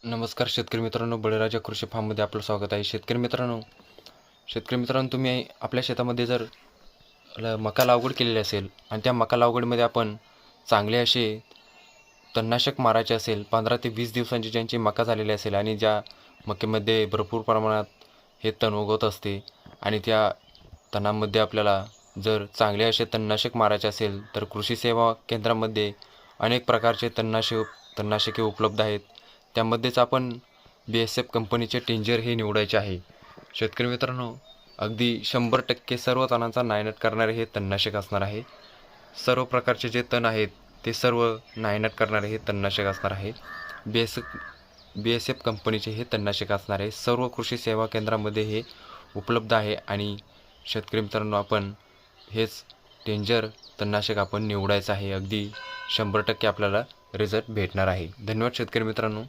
नमस्कार शेतकरी मित्रांनो, बळीराजा कृषी फार्ममध्ये आपलं स्वागत आहे. शेतकरी मित्रांनो, तुम्ही आपल्या शेतामध्ये जर मका लागवड केलेली असेल आणि त्या मका लागवडीमध्ये आपण चांगले असे तणनाशक मारायचे असेल, 15 ते 20 दिवसांची ज्यांची मका झालेली असेल आणि ज्या मक्यामध्ये भरपूर प्रमाणात हे तण उगवत असते आणि त्या तणांमध्ये आपल्याला जर चांगले असे तणनाशक मारायचे असेल तर कृषी सेवा केंद्रामध्ये अनेक प्रकारचे तणनाशके उपलब्ध आहेत. त्यामध्येच आपण BSF कंपनीचे टेंजर हे निवडायचे आहे. शेतकरी मित्रांनो, अगदी 100% सर्व तणांचा नायनाट करणारे हे तणनाशक असणार आहे. सर्व प्रकारचे जे तण आहेत ते सर्व नायनाट करणारे हे तणनाशक असणार आहे. BSF कंपनीचे हे तणनाशक असणार आहे. सर्व कृषी सेवा केंद्रामध्ये हे उपलब्ध आहे आणि शेतकरी मित्रांनो, आपण हेच टेंजर तणनाशक आपण निवडायचं आहे. अगदी 100% आपल्याला रिझल्ट भेटणार आहे. धन्यवाद शेतकरी मित्रांनो.